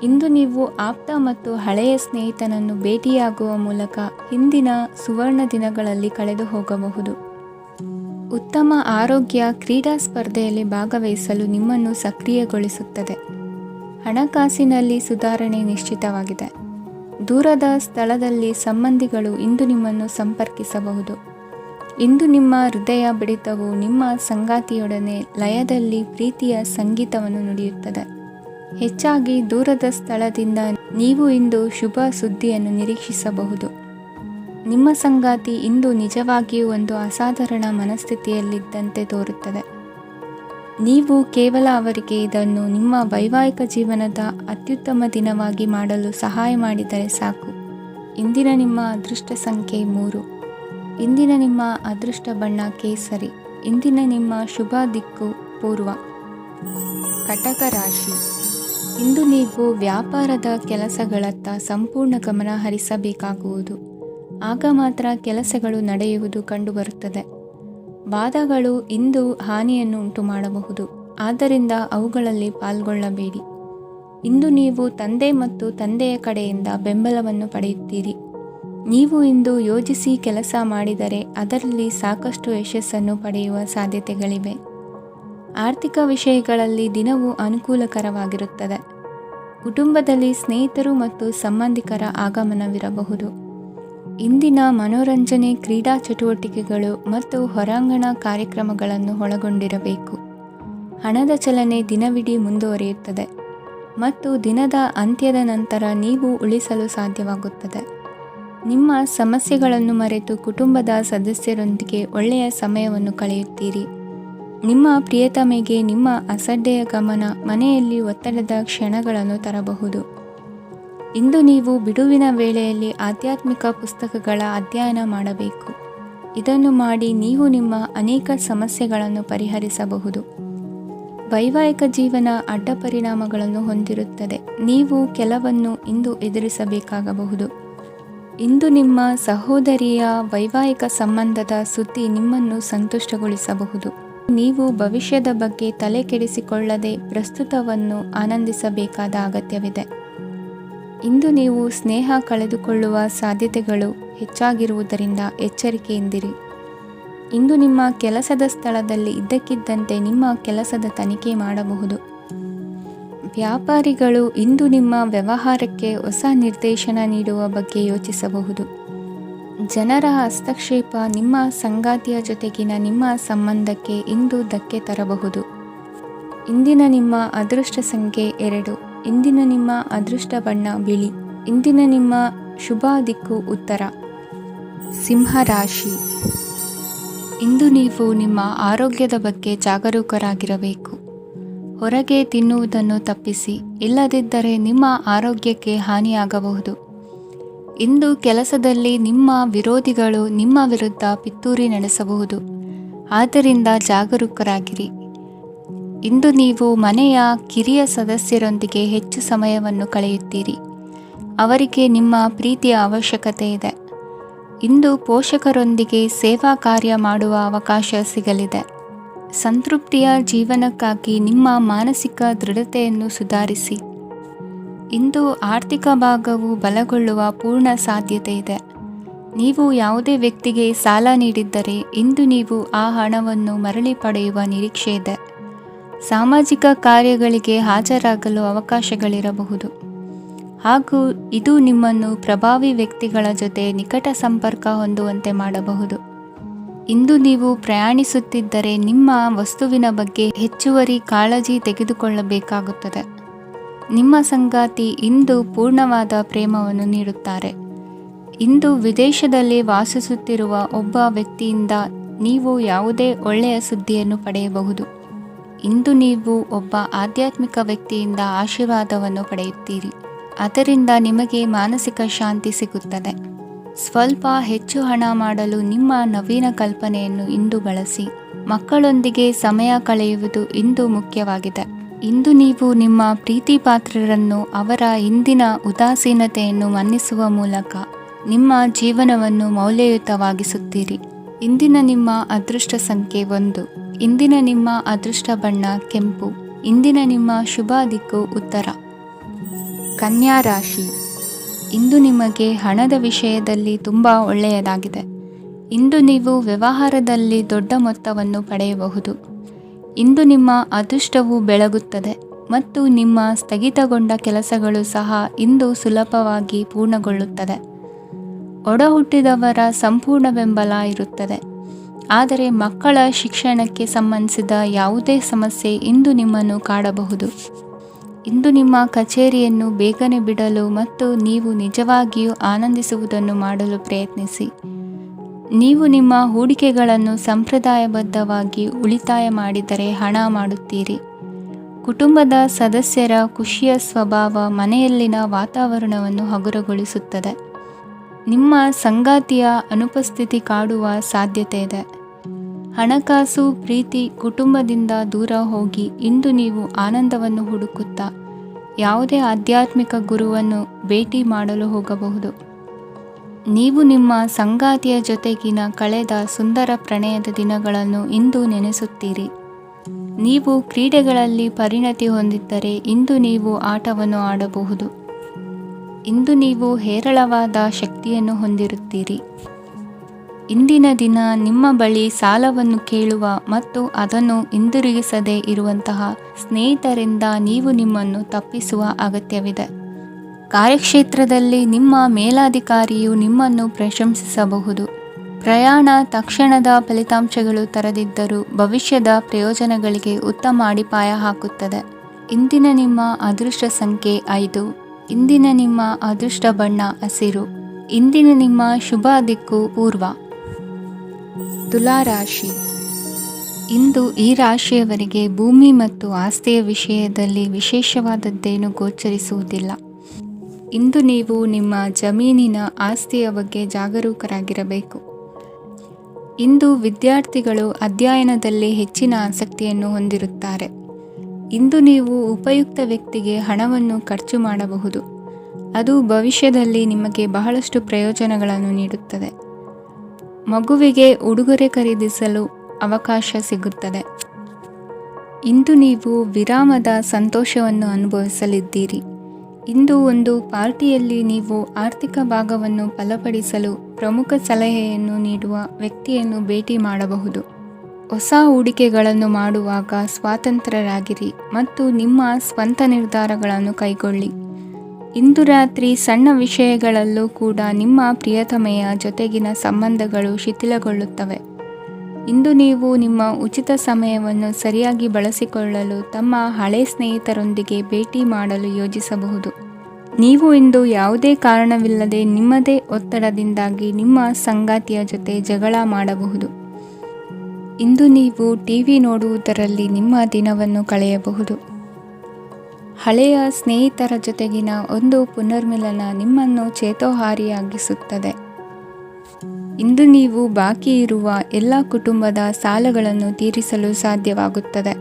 ಇಂದು ನೀವು ಆಪ್ತ ಮತ್ತು ಹಳೆಯ ಸ್ನೇಹಿತನನ್ನು ಭೇಟಿಯಾಗುವ ಮೂಲಕ ಹಿಂದಿನ ಸುವರ್ಣ ದಿನಗಳಲ್ಲಿ ಕಳೆದು ಹೋಗಬಹುದು. ಉತ್ತಮ ಆರೋಗ್ಯ ಕ್ರೀಡಾ ಸ್ಪರ್ಧೆಯಲ್ಲಿ ಭಾಗವಹಿಸಲು ನಿಮ್ಮನ್ನು ಸಕ್ರಿಯಗೊಳಿಸುತ್ತದೆ. ಹಣಕಾಸಿನಲ್ಲಿ ಸುಧಾರಣೆ ನಿಶ್ಚಿತವಾಗಿದೆ. ದೂರದ ಸ್ಥಳದಲ್ಲಿ ಸಂಬಂಧಿಗಳು ಇಂದು ನಿಮ್ಮನ್ನು ಸಂಪರ್ಕಿಸಬಹುದು. ಇಂದು ನಿಮ್ಮ ಹೃದಯ ಬಡಿತವು ನಿಮ್ಮ ಸಂಗಾತಿಯೊಡನೆ ಲಯದಲ್ಲಿ ಪ್ರೀತಿಯ ಸಂಗೀತವನ್ನು ನುಡಿಯುತ್ತದೆ. ಹೆಚ್ಚಾಗಿ ದೂರದ ಸ್ಥಳದಿಂದ ನೀವು ಇಂದು ಶುಭ ಸುದ್ದಿಯನ್ನು ನಿರೀಕ್ಷಿಸಬಹುದು. ನಿಮ್ಮ ಸಂಗಾತಿ ಇಂದು ನಿಜವಾಗಿಯೂ ಒಂದು ಅಸಾಧಾರಣ ಮನಸ್ಥಿತಿಯಲ್ಲಿದ್ದಂತೆ ತೋರುತ್ತದೆ. ನೀವು ಕೇವಲ ಅವರಿಗೆ ಇದನ್ನು ನಿಮ್ಮ ವೈವಾಹಿಕ ಜೀವನದ ಅತ್ಯುತ್ತಮ ದಿನವಾಗಿ ಮಾಡಲು ಸಹಾಯ ಮಾಡಿದರೆ ಸಾಕು. ಇಂದಿನ ನಿಮ್ಮ ಅದೃಷ್ಟ ಸಂಖ್ಯೆ 3. ಇಂದಿನ ನಿಮ್ಮ ಅದೃಷ್ಟ ಬಣ್ಣ ಕೇಸರಿ. ಇಂದಿನ ನಿಮ್ಮ ಶುಭ ದಿಕ್ಕು ಪೂರ್ವ. ಕಟಕ ರಾಶಿ. ಇಂದು ನೀವು ವ್ಯಾಪಾರದ ಕೆಲಸಗಳತ್ತ ಸಂಪೂರ್ಣ ಗಮನ ಹರಿಸಬೇಕಾಗುವುದು. ಆಗ ಮಾತ್ರ ಕೆಲಸಗಳು ನಡೆಯುವುದು ಕಂಡುಬರುತ್ತದೆ. ವಾದಗಳು ಇಂದು ಹಾನಿಯನ್ನು ಉಂಟು ಮಾಡಬಹುದು, ಆದ್ದರಿಂದ ಅವುಗಳಲ್ಲಿ ಪಾಲ್ಗೊಳ್ಳಬೇಡಿ. ಇಂದು ನೀವು ತಂದೆ ಮತ್ತು ತಂದೆಯ ಕಡೆಯಿಂದ ಬೆಂಬಲವನ್ನು ಪಡೆಯುತ್ತೀರಿ. ನೀವು ಇಂದು ಯೋಜಿಸಿ ಕೆಲಸ ಮಾಡಿದರೆ ಅದರಲ್ಲಿ ಸಾಕಷ್ಟು ಯಶಸ್ಸನ್ನು ಪಡೆಯುವ ಸಾಧ್ಯತೆಗಳಿವೆ. ಆರ್ಥಿಕ ವಿಷಯಗಳಲ್ಲಿ ದಿನವು ಅನುಕೂಲಕರವಾಗಿರುತ್ತದೆ. ಕುಟುಂಬದಲ್ಲಿ ಸ್ನೇಹಿತರು ಮತ್ತು ಸಂಬಂಧಿಕರ ಆಗಮನವಿರಬಹುದು. ಇಂದಿನ ಮನೋರಂಜನೆ ಕ್ರೀಡಾ ಚಟುವಟಿಕೆಗಳು ಮತ್ತು ಹೊರಾಂಗಣ ಕಾರ್ಯಕ್ರಮಗಳನ್ನು ಒಳಗೊಂಡಿರಬೇಕು. ಹಣದ ಚಲನೆ ದಿನವಿಡೀ ಮುಂದುವರಿಯುತ್ತದೆ ಮತ್ತು ದಿನದ ಅಂತ್ಯದ ನಂತರ ನೀವು ಉಳಿಸಲು ಸಾಧ್ಯವಾಗುತ್ತದೆ. ನಿಮ್ಮ ಸಮಸ್ಯೆಗಳನ್ನು ಮರೆತು ಕುಟುಂಬದ ಸದಸ್ಯರೊಂದಿಗೆ ಒಳ್ಳೆಯ ಸಮಯವನ್ನು ಕಳೆಯುತ್ತೀರಿ. ನಿಮ್ಮ ಪ್ರಿಯತಮೆಗೆ ನಿಮ್ಮ ಅಸಡ್ಡೆಯ ಗಮನ ಮನೆಯಲ್ಲಿ ಒತ್ತಡದ ಕ್ಷಣಗಳನ್ನು ತರಬಹುದು. ಇಂದು ನೀವು ಬಿಡುವಿನ ವೇಳೆಯಲ್ಲಿ ಆಧ್ಯಾತ್ಮಿಕ ಪುಸ್ತಕಗಳ ಅಧ್ಯಯನ ಮಾಡಬೇಕು. ಇದನ್ನು ಮಾಡಿ ನೀವು ನಿಮ್ಮ ಅನೇಕ ಸಮಸ್ಯೆಗಳನ್ನು ಪರಿಹರಿಸಬಹುದು. ವೈವಾಹಿಕ ಜೀವನ ಅಡ್ಡ ಪರಿಣಾಮಗಳನ್ನು ಹೊಂದಿರುತ್ತದೆ. ನೀವು ಕೆಲವನ್ನು ಇಂದು ಎದುರಿಸಬೇಕಾಗಬಹುದು. ಇಂದು ನಿಮ್ಮ ಸಹೋದರಿಯ ವೈವಾಹಿಕ ಸಂಬಂಧದ ಸುದ್ದಿ ನಿಮ್ಮನ್ನು ಸಂತುಷ್ಟಗೊಳಿಸಬಹುದು. ನೀವು ಭವಿಷ್ಯದ ಬಗ್ಗೆ ತಲೆ ಕೆಡಿಸಿಕೊಳ್ಳದೆ ಪ್ರಸ್ತುತವನ್ನು ಆನಂದಿಸಬೇಕಾದ ಅಗತ್ಯವಿದೆ. ಇಂದು ನೀವು ಸ್ನೇಹ ಕಳೆದುಕೊಳ್ಳುವ ಸಾಧ್ಯತೆಗಳು ಹೆಚ್ಚಾಗಿರುವುದರಿಂದ ಎಚ್ಚರಿಕೆಯಿಂದಿರಿ. ಇಂದು ನಿಮ್ಮ ಕೆಲಸದ ಸ್ಥಳದಲ್ಲಿ ಇದ್ದಕ್ಕಿದ್ದಂತೆ ನಿಮ್ಮ ಕೆಲಸದ ತನಿಖೆ ಮಾಡಬಹುದು. ವ್ಯಾಪಾರಿಗಳು ಇಂದು ನಿಮ್ಮ ವ್ಯವಹಾರಕ್ಕೆ ಹೊಸ ನಿರ್ದೇಶನ ನೀಡುವ ಬಗ್ಗೆ ಯೋಚಿಸಬಹುದು. ಜನರ ಹಸ್ತಕ್ಷೇಪ ನಿಮ್ಮ ಸಂಗಾತಿಯ ಜೊತೆಗಿನ ನಿಮ್ಮ ಸಂಬಂಧಕ್ಕೆ ಇಂದು ಧಕ್ಕೆ ತರಬಹುದು. ಇಂದಿನ ನಿಮ್ಮ ಅದೃಷ್ಟ ಸಂಖ್ಯೆ 2. ಇಂದಿನ ನಿಮ್ಮ ಅದೃಷ್ಟ ಬಣ್ಣ ಬಿಳಿ. ಇಂದಿನ ನಿಮ್ಮ ಶುಭ ದಿಕ್ಕು ಉತ್ತರ. ಸಿಂಹರಾಶಿ. ಇಂದು ನೀವು ನಿಮ್ಮ ಆರೋಗ್ಯದ ಬಗ್ಗೆ ಜಾಗರೂಕರಾಗಿರಬೇಕು. ಹೊರಗೆ ತಿನ್ನುವುದನ್ನು ತಪ್ಪಿಸಿ, ಇಲ್ಲದಿದ್ದರೆ ನಿಮ್ಮ ಆರೋಗ್ಯಕ್ಕೆ ಹಾನಿಯಾಗಬಹುದು. ಇಂದು ಕೆಲಸದಲ್ಲಿ ನಿಮ್ಮ ವಿರೋಧಿಗಳು ನಿಮ್ಮ ವಿರುದ್ಧ ಪಿತೂರಿ ನಡೆಸಬಹುದು, ಆದ್ದರಿಂದ ಜಾಗರೂಕರಾಗಿರಿ. ಇಂದು ನೀವು ಮನೆಯ ಕಿರಿಯ ಸದಸ್ಯರೊಂದಿಗೆ ಹೆಚ್ಚು ಸಮಯವನ್ನು ಕಳೆಯುತ್ತೀರಿ. ಅವರಿಗೆ ನಿಮ್ಮ ಪ್ರೀತಿಯ ಅವಶ್ಯಕತೆ ಇದೆ. ಇಂದು ಪೋಷಕರೊಂದಿಗೆ ಸೇವಾ ಕಾರ್ಯ ಮಾಡುವ ಅವಕಾಶ ಸಿಗಲಿದೆ. ಸಂತೃಪ್ತಿಯ ಜೀವನಕ್ಕಾಗಿ ನಿಮ್ಮ ಮಾನಸಿಕ ದೃಢತೆಯನ್ನು ಸುಧಾರಿಸಿ. ಇಂದು ಆರ್ಥಿಕ ಭಾಗವು ಬಲಗೊಳ್ಳುವ ಪೂರ್ಣ ಸಾಧ್ಯತೆ ಇದೆ. ನೀವು ಯಾವುದೇ ವ್ಯಕ್ತಿಗೆ ಸಾಲ ನೀಡಿದ್ದರೆ ಇಂದು ನೀವು ಆ ಹಣವನ್ನು ಮರಳಿ ಪಡೆಯುವ ನಿರೀಕ್ಷೆ ಇದೆ. ಸಾಮಾಜಿಕ ಕಾರ್ಯಗಳಿಗೆ ಹಾಜರಾಗಲು ಅವಕಾಶಗಳಿರಬಹುದು ಹಾಗೂ ಇದು ನಿಮ್ಮನ್ನು ಪ್ರಭಾವಿ ವ್ಯಕ್ತಿಗಳ ಜೊತೆ ನಿಕಟ ಸಂಪರ್ಕ ಹೊಂದುವಂತೆ ಮಾಡಬಹುದು. ಇಂದು ನೀವು ಪ್ರಯಾಣಿಸುತ್ತಿದ್ದರೆ ನಿಮ್ಮ ವಸ್ತುವಿನ ಬಗ್ಗೆ ಹೆಚ್ಚುವರಿ ಕಾಳಜಿ ತೆಗೆದುಕೊಳ್ಳಬೇಕಾಗುತ್ತದೆ. ನಿಮ್ಮ ಸಂಗಾತಿ ಇಂದು ಪೂರ್ಣವಾದ ಪ್ರೇಮವನ್ನು ನೀಡುತ್ತಾರೆ. ಇಂದು ವಿದೇಶದಲ್ಲಿ ವಾಸಿಸುತ್ತಿರುವ ಒಬ್ಬ ವ್ಯಕ್ತಿಯಿಂದ ನೀವು ಯಾವುದೇ ಒಳ್ಳೆಯ ಸುದ್ದಿಯನ್ನು ಪಡೆಯಬಹುದು. ಇಂದು ನೀವು ಒಬ್ಬ ಆಧ್ಯಾತ್ಮಿಕ ವ್ಯಕ್ತಿಯಿಂದ ಆಶೀರ್ವಾದವನ್ನು ಪಡೆಯುತ್ತೀರಿ. ಅದರಿಂದ ನಿಮಗೆ ಮಾನಸಿಕ ಶಾಂತಿ ಸಿಗುತ್ತದೆ. ಸ್ವಲ್ಪ ಹೆಚ್ಚು ಹಣ ಮಾಡಲು ನಿಮ್ಮ ನವೀನ ಕಲ್ಪನೆಯನ್ನು ಇಂದು ಬಳಸಿ. ಮಕ್ಕಳೊಂದಿಗೆ ಸಮಯ ಕಳೆಯುವುದು ಇಂದು ಮುಖ್ಯವಾಗಿದೆ. ಇಂದು ನೀವು ನಿಮ್ಮ ಪ್ರೀತಿ ಪಾತ್ರರನ್ನು ಅವರ ಇಂದಿನ ಉದಾಸೀನತೆಯನ್ನು ಮನ್ನಿಸುವ ಮೂಲಕ ನಿಮ್ಮ ಜೀವನವನ್ನು ಮೌಲ್ಯಯುತವಾಗಿಸುತ್ತೀರಿ. ಇಂದಿನ ನಿಮ್ಮ ಅದೃಷ್ಟ ಸಂಖ್ಯೆ 1. ಇಂದಿನ ನಿಮ್ಮ ಅದೃಷ್ಟ ಬಣ್ಣ ಕೆಂಪು. ಇಂದಿನ ನಿಮ್ಮ ಶುಭ ದಿಕ್ಕು ಉತ್ತರ. ಕನ್ಯಾ ರಾಶಿ. ಇಂದು ನಿಮಗೆ ಹಣದ ವಿಷಯದಲ್ಲಿ ತುಂಬ ಒಳ್ಳೆಯದಾಗಿದೆ. ಇಂದು ನೀವು ವ್ಯವಹಾರದಲ್ಲಿ ದೊಡ್ಡ ಮೊತ್ತವನ್ನು ಪಡೆಯಬಹುದು. ಇಂದು ನಿಮ್ಮ ಅದೃಷ್ಟವು ಬೆಳಗುತ್ತದೆ ಮತ್ತು ನಿಮ್ಮ ಸ್ಥಗಿತಗೊಂಡ ಕೆಲಸಗಳು ಸಹ ಇಂದು ಸುಲಭವಾಗಿ ಪೂರ್ಣಗೊಳ್ಳುತ್ತದೆ. ಒಡಹುಟ್ಟಿದವರ ಸಂಪೂರ್ಣ ಬೆಂಬಲ ಇರುತ್ತದೆ. ಆದರೆ ಮಕ್ಕಳ ಶಿಕ್ಷಣಕ್ಕೆ ಸಂಬಂಧಿಸಿದ ಯಾವುದೇ ಸಮಸ್ಯೆ ಇಂದು ನಿಮ್ಮನ್ನು ಕಾಡಬಹುದು. ಇಂದು ನಿಮ್ಮ ಕಚೇರಿಯನ್ನು ಬೇಗನೆ ಬಿಡಲು ಮತ್ತು ನೀವು ನಿಜವಾಗಿಯೂ ಆನಂದಿಸುವುದನ್ನು ಮಾಡಲು ಪ್ರಯತ್ನಿಸಿ. ನೀವು ನಿಮ್ಮ ಹೂಡಿಕೆಗಳನ್ನು ಸಂಪ್ರದಾಯಬದ್ಧವಾಗಿ ಉಳಿತಾಯ ಮಾಡಿದರೆ ಹಣ ಮಾಡುತ್ತೀರಿ. ಕುಟುಂಬದ ಸದಸ್ಯರ ಖುಷಿಯ ಸ್ವಭಾವ ಮನೆಯಲ್ಲಿನ ವಾತಾವರಣವನ್ನು ಹಗುರಗೊಳಿಸುತ್ತದೆ. ನಿಮ್ಮ ಸಂಗಾತಿಯ ಅನುಪಸ್ಥಿತಿ ಕಾಡುವ ಸಾಧ್ಯತೆ ಇದೆ. ಹಣಕಾಸು, ಪ್ರೀತಿ, ಕುಟುಂಬದಿಂದ ದೂರ ಹೋಗಿ ಇಂದು ನೀವು ಆನಂದವನ್ನು ಹುಡುಕುತ್ತಾ ಯಾವುದೇ ಆಧ್ಯಾತ್ಮಿಕ ಗುರುವನ್ನು ಭೇಟಿ ಮಾಡಲು ಹೋಗಬಹುದು. ನೀವು ನಿಮ್ಮ ಸಂಗಾತಿಯ ಜೊತೆಗಿನ ಕಳೆದ ಸುಂದರ ಪ್ರಣಯದ ದಿನಗಳನ್ನು ಇಂದು ನೆನೆಸುತ್ತೀರಿ. ನೀವು ಕ್ರೀಡೆಗಳಲ್ಲಿ ಪರಿಣತಿ ಹೊಂದಿದ್ದರೆ ಇಂದು ನೀವು ಆಟವನ್ನು ಆಡಬಹುದು. ಇಂದು ನೀವು ಹೇರಳವಾದ ಶಕ್ತಿಯನ್ನು ಹೊಂದಿರುತ್ತೀರಿ. ಇಂದಿನ ದಿನ ನಿಮ್ಮ ಬಳಿ ಸಾಲವನ್ನು ಕೇಳುವ ಮತ್ತು ಅದನ್ನು ಹಿಂದಿರುಗಿಸದೇ ಇರುವಂತಹ ಸ್ನೇಹಿತರಿಂದ ನೀವು ನಿಮ್ಮನ್ನು ತಪ್ಪಿಸುವ ಅಗತ್ಯವಿದೆ. ಕಾರ್ಯಕ್ಷೇತ್ರದಲ್ಲಿ ನಿಮ್ಮ ಮೇಲಾಧಿಕಾರಿಯು ನಿಮ್ಮನ್ನು ಪ್ರಶಂಸಿಸಬಹುದು. ಪ್ರಯಾಣ ತಕ್ಷಣದ ಫಲಿತಾಂಶಗಳು ತರದಿದ್ದರೂ ಭವಿಷ್ಯದ ಪ್ರಯೋಜನಗಳಿಗೆ ಉತ್ತಮ ಅಡಿಪಾಯ ಹಾಕುತ್ತದೆ. ಇಂದಿನ ನಿಮ್ಮ ಅದೃಷ್ಟ ಸಂಖ್ಯೆ 5. ಇಂದಿನ ನಿಮ್ಮ ಅದೃಷ್ಟ ಬಣ್ಣ ಹಸಿರು. ಇಂದಿನ ನಿಮ್ಮ ಶುಭ ದಿಕ್ಕು ಪೂರ್ವ. ತುಲಾ ರಾಶಿ. ಇಂದು ಈ ರಾಶಿಯವರಿಗೆ ಭೂಮಿ ಮತ್ತು ಆಸ್ತಿಯ ವಿಷಯದಲ್ಲಿ ವಿಶೇಷವಾದದ್ದೇನು ಗೋಚರಿಸುವುದಿಲ್ಲ. ಇಂದು ನೀವು ನಿಮ್ಮ ಜಮೀನಿನ ಆಸ್ತಿಯ ಬಗ್ಗೆ ಜಾಗರೂಕರಾಗಿರಬೇಕು. ಇಂದು ವಿದ್ಯಾರ್ಥಿಗಳು ಅಧ್ಯಯನದಲ್ಲಿ ಹೆಚ್ಚಿನ ಆಸಕ್ತಿಯನ್ನು ಹೊಂದಿರುತ್ತಾರೆ. ಇಂದು ನೀವು ಉಪಯುಕ್ತ ವ್ಯಕ್ತಿಗೆ ಹಣವನ್ನು ಖರ್ಚು ಮಾಡಬಹುದು. ಅದು ಭವಿಷ್ಯದಲ್ಲಿ ನಿಮಗೆ ಬಹಳಷ್ಟು ಪ್ರಯೋಜನಗಳನ್ನು ನೀಡುತ್ತದೆ. ಮಗುವಿಗೆ ಉಡುಗೊರೆ ಖರೀದಿಸಲು ಅವಕಾಶ ಸಿಗುತ್ತದೆ. ಇಂದು ನೀವು ವಿರಾಮದ ಸಂತೋಷವನ್ನು ಅನುಭವಿಸಲಿದ್ದೀರಿ. ಇಂದು ಒಂದು ಪಾರ್ಟಿಯಲ್ಲಿ ನೀವು ಆರ್ಥಿಕ ಭಾಗವನ್ನು ಬಲಪಡಿಸಲು ಪ್ರಮುಖ ಸಲಹೆಯನ್ನು ನೀಡುವ ವ್ಯಕ್ತಿಯನ್ನು ಭೇಟಿ ಮಾಡಬಹುದು. ಹೊಸ ಹೂಡಿಕೆಗಳನ್ನು ಮಾಡುವಾಗ ಸ್ವಾತಂತ್ರ್ಯರಾಗಿರಿ ಮತ್ತು ನಿಮ್ಮ ಸ್ವಂತ ನಿರ್ಧಾರಗಳನ್ನು ಕೈಗೊಳ್ಳಿ. ಇಂದು ರಾತ್ರಿ ಸಣ್ಣ ವಿಷಯಗಳಲ್ಲೂ ಕೂಡ ನಿಮ್ಮ ಪ್ರಿಯತಮೆಯ ಜೊತೆಗಿನ ಸಂಬಂಧಗಳು ಶಿಥಿಲಗೊಳ್ಳುತ್ತವೆ. ಇಂದು ನೀವು ನಿಮ್ಮ ಉಚಿತ ಸಮಯವನ್ನು ಸರಿಯಾಗಿ ಬಳಸಿಕೊಳ್ಳಲು ತಮ್ಮ ಹಳೆ ಸ್ನೇಹಿತರೊಂದಿಗೆ ಭೇಟಿ ಮಾಡಲು ಯೋಜಿಸಬಹುದು. ನೀವು ಇಂದು ಯಾವುದೇ ಕಾರಣವಿಲ್ಲದೆ ನಿಮ್ಮದೇ ಒತ್ತಡದಿಂದಾಗಿ ನಿಮ್ಮ ಸಂಗಾತಿಯ ಜೊತೆ ಜಗಳ ಮಾಡಬಹುದು. ಇಂದು ನೀವು ಟಿವಿ ನೋಡುವುದರಲ್ಲಿ ನಿಮ್ಮ ದಿನವನ್ನು ಕಳೆಯಬಹುದು. ಹಳೆಯ ಸ್ನೇಹಿತರ ಜೊತೆಗಿನ ಒಂದು ಪುನರ್ಮಿಲನ ನಿಮ್ಮನ್ನು ಚೇತೋಹಾರಿಯಾಗಿಸುತ್ತದೆ. ಇಂದು ನೀವು ಬಾಕಿ ಇರುವ ಎಲ್ಲ ಕುಟುಂಬದ ಸಾಲಗಳನ್ನು ತೀರಿಸಲು ಸಾಧ್ಯವಾಗುತ್ತದೆ.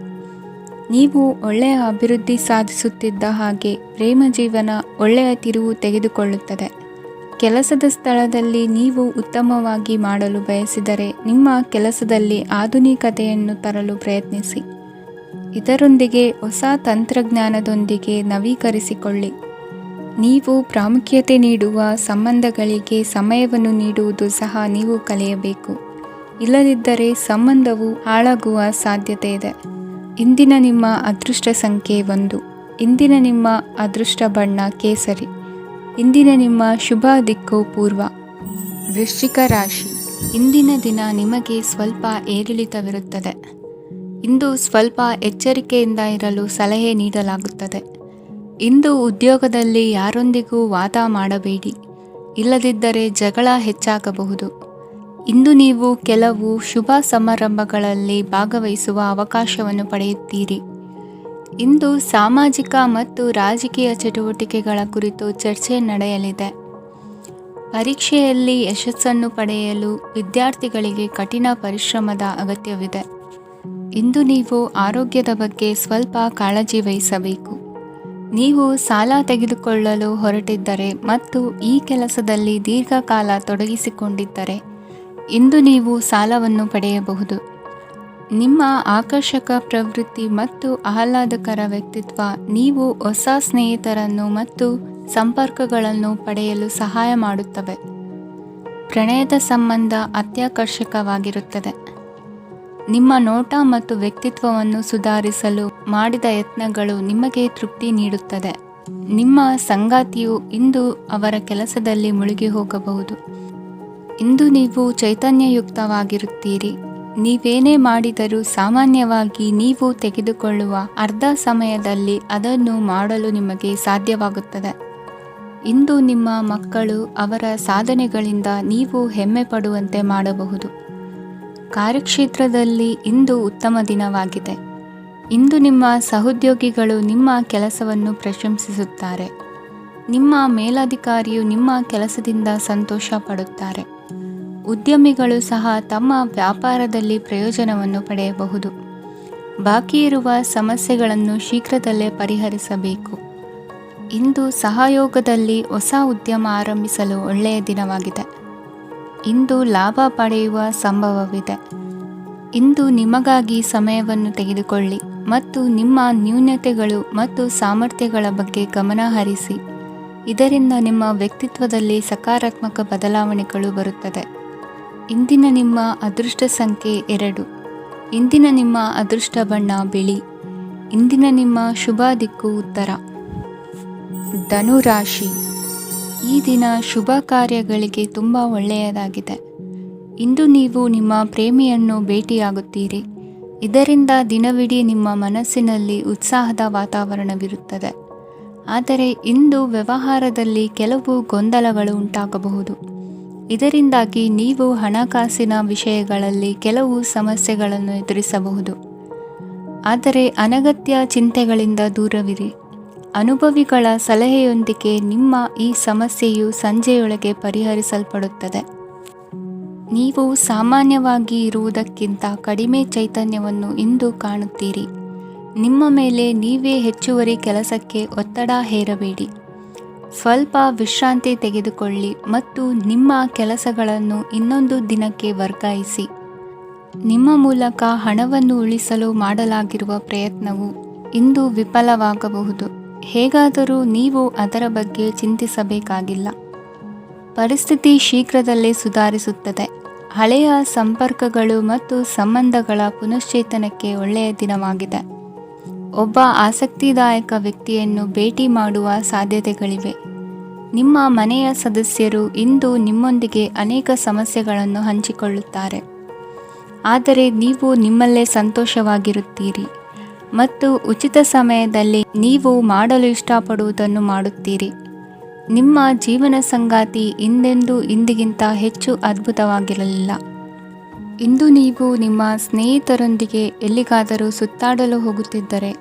ನೀವು ಒಳ್ಳೆಯ ಅಭಿವೃದ್ಧಿ ಸಾಧಿಸುತ್ತಿದ್ದ ಹಾಗೆ ಪ್ರೇಮ ಜೀವನ ಒಳ್ಳೆಯ ತಿರುವು ತೆಗೆದುಕೊಳ್ಳುತ್ತದೆ. ಕೆಲಸದ ಸ್ಥಳದಲ್ಲಿ ನೀವು ಉತ್ತಮವಾಗಿ ಮಾಡಲು ಬಯಸಿದರೆ ನಿಮ್ಮ ಕೆಲಸದಲ್ಲಿ ಆಧುನಿಕತೆಯನ್ನು ತರಲು ಪ್ರಯತ್ನಿಸಿ. ಇದರೊಂದಿಗೆ ಹೊಸ ತಂತ್ರಜ್ಞಾನದೊಂದಿಗೆ ನವೀಕರಿಸಿಕೊಳ್ಳಿ. ನೀವು ಪ್ರಾಮುಖ್ಯತೆ ನೀಡುವ ಸಂಬಂಧಗಳಿಗೆ ಸಮಯವನ್ನು ನೀಡುವುದು ಸಹ ನೀವು ಕಲಿಯಬೇಕು. ಇಲ್ಲದಿದ್ದರೆ ಸಂಬಂಧವು ಹಾಳಾಗುವ ಸಾಧ್ಯತೆ ಇದೆ. ಇಂದಿನ ನಿಮ್ಮ ಅದೃಷ್ಟ ಸಂಖ್ಯೆ 1. ಇಂದಿನ ನಿಮ್ಮ ಅದೃಷ್ಟ ಬಣ್ಣ ಕೇಸರಿ. ಇಂದಿನ ನಿಮ್ಮ ಶುಭ ದಿಕ್ಕು ಪೂರ್ವ. ವೃಶ್ಚಿಕ ರಾಶಿ. ಇಂದಿನ ದಿನ ನಿಮಗೆ ಸ್ವಲ್ಪ ಏರಿಳಿತವಿರುತ್ತದೆ. ಇಂದು ಸ್ವಲ್ಪ ಎಚ್ಚರಿಕೆಯಿಂದ ಇರಲು ಸಲಹೆ ನೀಡಲಾಗುತ್ತದೆ. ಇಂದು ಉದ್ಯೋಗದಲ್ಲಿ ಯಾರೊಂದಿಗೂ ವಾದ ಮಾಡಬೇಡಿ. ಇಲ್ಲದಿದ್ದರೆ ಜಗಳ ಹೆಚ್ಚಾಗಬಹುದು. ಇಂದು ನೀವು ಕೆಲವು ಶುಭ ಸಮಾರಂಭಗಳಲ್ಲಿ ಭಾಗವಹಿಸುವ ಅವಕಾಶವನ್ನು ಪಡೆಯುತ್ತೀರಿ. ಇಂದು ಸಾಮಾಜಿಕ ಮತ್ತು ರಾಜಕೀಯ ಚಟುವಟಿಕೆಗಳ ಕುರಿತು ಚರ್ಚೆ ನಡೆಯಲಿದೆ. ಪರೀಕ್ಷೆಯಲ್ಲಿ ಯಶಸ್ಸನ್ನು ಪಡೆಯಲು ವಿದ್ಯಾರ್ಥಿಗಳಿಗೆ ಕಠಿಣ ಪರಿಶ್ರಮದ ಅಗತ್ಯವಿದೆ. ಇಂದು ನೀವು ಆರೋಗ್ಯದ ಬಗ್ಗೆ ಸ್ವಲ್ಪ ಕಾಳಜಿ ವಹಿಸಬೇಕು. ನೀವು ಸಾಲ ತೆಗೆದುಕೊಳ್ಳಲು ಹೊರಟಿದ್ದರೆ ಮತ್ತು ಈ ಕೆಲಸದಲ್ಲಿ ದೀರ್ಘಕಾಲ ತೊಡಗಿಸಿಕೊಂಡಿದ್ದರೆ ಇಂದು ನೀವು ಸಾಲವನ್ನು ಪಡೆಯಬಹುದು. ನಿಮ್ಮ ಆಕರ್ಷಕ ಪ್ರವೃತ್ತಿ ಮತ್ತು ಆಹ್ಲಾದಕರ ವ್ಯಕ್ತಿತ್ವ ನೀವು ಹೊಸ ಸ್ನೇಹಿತರನ್ನು ಮತ್ತು ಸಂಪರ್ಕಗಳನ್ನು ಪಡೆಯಲು ಸಹಾಯ ಮಾಡುತ್ತವೆ. ಪ್ರಣಯದ ಸಂಬಂಧ ಅತ್ಯಾಕರ್ಷಕವಾಗಿರುತ್ತದೆ. ನಿಮ್ಮ ನೋಟ ಮತ್ತು ವ್ಯಕ್ತಿತ್ವವನ್ನು ಸುಧಾರಿಸಲು ಮಾಡಿದ ಯತ್ನಗಳು ನಿಮಗೆ ತೃಪ್ತಿ ನೀಡುತ್ತದೆ. ನಿಮ್ಮ ಸಂಗಾತಿಯು ಇಂದು ಅವರ ಕೆಲಸದಲ್ಲಿ ಮುಳುಗಿ ಹೋಗಬಹುದು. ಇಂದು ನೀವು ಚೈತನ್ಯಯುಕ್ತವಾಗಿರುತ್ತೀರಿ. ನೀವೇನೇ ಮಾಡಿದರೂ ಸಾಮಾನ್ಯವಾಗಿ ನೀವು ತೆಗೆದುಕೊಳ್ಳುವ ಅರ್ಧ ಸಮಯದಲ್ಲಿ ಅದನ್ನು ಮಾಡಲು ನಿಮಗೆ ಸಾಧ್ಯವಾಗುತ್ತದೆ. ಇಂದು ನಿಮ್ಮ ಮಕ್ಕಳು ಅವರ ಸಾಧನೆಗಳಿಂದ ನೀವು ಹೆಮ್ಮೆ ಪಡುವಂತೆ ಮಾಡಬಹುದು. ಕಾರ್ಯಕ್ಷೇತ್ರದಲ್ಲಿ ಇಂದು ಉತ್ತಮ ದಿನವಾಗಿದೆ. ಇಂದು ನಿಮ್ಮ ಸಹೋದ್ಯೋಗಿಗಳು ನಿಮ್ಮ ಕೆಲಸವನ್ನು ಪ್ರಶಂಸಿಸುತ್ತಾರೆ. ನಿಮ್ಮ ಮೇಲಧಿಕಾರಿಯು ನಿಮ್ಮ ಕೆಲಸದಿಂದ ಸಂತೋಷ ಪಡುತ್ತಾರೆ. ಉದ್ಯಮಿಗಳು ಸಹ ತಮ್ಮ ವ್ಯಾಪಾರದಲ್ಲಿ ಪ್ರಯೋಜನವನ್ನು ಪಡೆಯಬಹುದು. ಬಾಕಿ ಇರುವ ಸಮಸ್ಯೆಗಳನ್ನು ಶೀಘ್ರದಲ್ಲೇ ಪರಿಹರಿಸಬೇಕು. ಇಂದು ಸಹಯೋಗದಲ್ಲಿ ಹೊಸ ಉದ್ಯಮ ಆರಂಭಿಸಲು ಒಳ್ಳೆಯ ದಿನವಾಗಿದೆ. ಇಂದು ಲಾಭ ಪಡೆಯುವ ಸಂಭವವಿದೆ. ಇಂದು ನಿಮಗಾಗಿ ಸಮಯವನ್ನು ತೆಗೆದುಕೊಳ್ಳಿ ಮತ್ತು ನಿಮ್ಮ ನ್ಯೂನತೆಗಳು ಮತ್ತು ಸಾಮರ್ಥ್ಯಗಳ ಬಗ್ಗೆ ಗಮನ ಹರಿಸಿ. ಇದರಿಂದ ನಿಮ್ಮ ವ್ಯಕ್ತಿತ್ವದಲ್ಲಿ ಸಕಾರಾತ್ಮಕ ಬದಲಾವಣೆಗಳು ಬರುತ್ತದೆ. ಇಂದಿನ ನಿಮ್ಮ ಅದೃಷ್ಟ ಸಂಖ್ಯೆ 2. ಇಂದಿನ ನಿಮ್ಮ ಅದೃಷ್ಟ ಬಣ್ಣ ಬಿಳಿ. ಇಂದಿನ ನಿಮ್ಮ ಶುಭ ದಿಕ್ಕು ಉತ್ತರ. ಧನುರಾಶಿ. ಈ ದಿನ ಶುಭ ಕಾರ್ಯಗಳಿಗೆ ತುಂಬ ಒಳ್ಳೆಯದಾಗಿದೆ. ಇಂದು ನೀವು ನಿಮ್ಮ ಪ್ರೇಮಿಯನ್ನು ಭೇಟಿಯಾಗುತ್ತೀರಿ. ಇದರಿಂದ ದಿನವಿಡೀ ನಿಮ್ಮ ಮನಸ್ಸಿನಲ್ಲಿ ಉತ್ಸಾಹದ ವಾತಾವರಣವಿರುತ್ತದೆ. ಆದರೆ ಇಂದು ವ್ಯವಹಾರದಲ್ಲಿ ಕೆಲವು ಗೊಂದಲಗಳು ಉಂಟಾಗಬಹುದು. ಇದರಿಂದಾಗಿ ನೀವು ಹಣಕಾಸಿನ ವಿಷಯಗಳಲ್ಲಿ ಕೆಲವು ಸಮಸ್ಯೆಗಳನ್ನು ಎದುರಿಸಬಹುದು. ಆದರೆ ಅನಗತ್ಯ ಚಿಂತೆಗಳಿಂದ ದೂರವಿರಿ. ಅನುಭವಿಗಳ ಸಲಹೆಯೊಂದಿಗೆ ನಿಮ್ಮ ಈ ಸಮಸ್ಯೆಯು ಸಂಜೆಯೊಳಗೆ ಪರಿಹರಿಸಲ್ಪಡುತ್ತದೆ. ನೀವು ಸಾಮಾನ್ಯವಾಗಿ ಇರುವುದಕ್ಕಿಂತ ಕಡಿಮೆ ಚೈತನ್ಯವನ್ನು ಇಂದು ಕಾಣುತ್ತೀರಿ. ನಿಮ್ಮ ಮೇಲೆ ನೀವೇ ಹೆಚ್ಚುವರಿ ಕೆಲಸಕ್ಕೆ ಒತ್ತಡ ಹೇರಬೇಡಿ. ಸ್ವಲ್ಪ ವಿಶ್ರಾಂತಿ ತೆಗೆದುಕೊಳ್ಳಿ ಮತ್ತು ನಿಮ್ಮ ಕೆಲಸಗಳನ್ನು ಇನ್ನೊಂದು ದಿನಕ್ಕೆ ವರ್ಗಾಯಿಸಿ. ನಿಮ್ಮ ಮೂಲಕ ಹಣವನ್ನು ಉಳಿಸಲು ಮಾಡಲಾಗಿರುವ ಪ್ರಯತ್ನವು ಇಂದು ವಿಫಲವಾಗಬಹುದು. ಹೇಗಾದರೂ ನೀವು ಅದರ ಬಗ್ಗೆ ಚಿಂತಿಸಬೇಕಾಗಿಲ್ಲ. ಪರಿಸ್ಥಿತಿ ಶೀಘ್ರದಲ್ಲೇ ಸುಧಾರಿಸುತ್ತದೆ. ಹಳೆಯ ಸಂಪರ್ಕಗಳು ಮತ್ತು ಸಂಬಂಧಗಳ ಪುನಶ್ಚೇತನಕ್ಕೆ ಒಳ್ಳೆಯ ದಿನವಾಗಿದೆ. ಒಬ್ಬ ಆಸಕ್ತಿದಾಯಕ ವ್ಯಕ್ತಿಯನ್ನು ಭೇಟಿ ಮಾಡುವ ಸಾಧ್ಯತೆಗಳಿವೆ. ನಿಮ್ಮ ಮನೆಯ ಸದಸ್ಯರು ಇಂದು ನಿಮ್ಮೊಂದಿಗೆ ಅನೇಕ ಸಮಸ್ಯೆಗಳನ್ನು ಹಂಚಿಕೊಳ್ಳುತ್ತಾರೆ. ಆದರೆ ನೀವು ನಿಮ್ಮಲ್ಲೇ ಸಂತೋಷವಾಗಿರುತ್ತೀರಿ ಮತ್ತು ಉಚಿತ ಸಮಯದಲ್ಲಿ ನೀವು ಮಾಡಲು ಇಷ್ಟಪಡುವುದನ್ನು ಮಾಡುತ್ತೀರಿ. ನಿಮ್ಮ ಜೀವನ ಸಂಗಾತಿ ಇಂದೆಂದೂ ಇಂದಿಗಿಂತ ಹೆಚ್ಚು ಅದ್ಭುತವಾಗಿರಲಿಲ್ಲ. ಇಂದು ನೀವು ನಿಮ್ಮ ಸ್ನೇಹಿತರೊಂದಿಗೆ ಎಲ್ಲಿಗಾದರೂ ಸುತ್ತಾಡಲು ಹೋಗುತ್ತಿದ್ದರೆ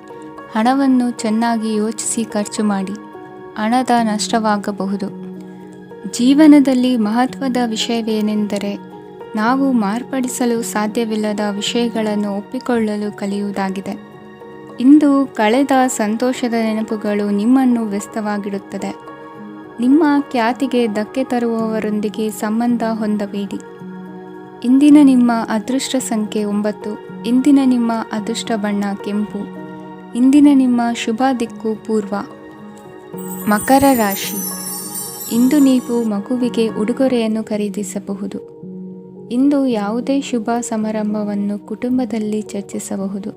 ಹಣವನ್ನು ಚೆನ್ನಾಗಿ ಯೋಚಿಸಿ ಖರ್ಚು ಮಾಡಿ. ಹಣದ ನಷ್ಟವಾಗಬಹುದು. ಜೀವನದಲ್ಲಿ ಮಹತ್ವದ ವಿಷಯವೇನೆಂದರೆ ನಾವು ಮಾರ್ಪಡಿಸಲು ಸಾಧ್ಯವಿಲ್ಲದ ವಿಷಯಗಳನ್ನು ಒಪ್ಪಿಕೊಳ್ಳಲು ಕಲಿಯುವುದಾಗಿದೆ. ಇಂದು ಕಳೆದ ಸಂತೋಷದ ನೆನಪುಗಳು ನಿಮ್ಮನ್ನು ವ್ಯಸ್ತವಾಗಿಡುತ್ತದೆ. ನಿಮ್ಮ ಖ್ಯಾತಿಗೆ ಧಕ್ಕೆ ತರುವವರೊಂದಿಗೆ ಸಂಬಂಧ ಹೊಂದಬೇಡಿ. ಇಂದಿನ ನಿಮ್ಮ ಅದೃಷ್ಟ ಸಂಖ್ಯೆ 9. ಇಂದಿನ ನಿಮ್ಮ ಅದೃಷ್ಟ ಬಣ್ಣ ಕೆಂಪು. ಇಂದಿನ ನಿಮ್ಮ ಶುಭ ದಿಕ್ಕು ಪೂರ್ವ. ಮಕರ ರಾಶಿ. ಇಂದು ನೀವು ಮಗುವಿಗೆ ಉಡುಗೊರೆಯನ್ನು ಖರೀದಿಸಬಹುದು. ಇಂದು ಯಾವುದೇ ಶುಭ ಸಮಾರಂಭವನ್ನು ಕುಟುಂಬದಲ್ಲಿ ಚರ್ಚಿಸಬಹುದು.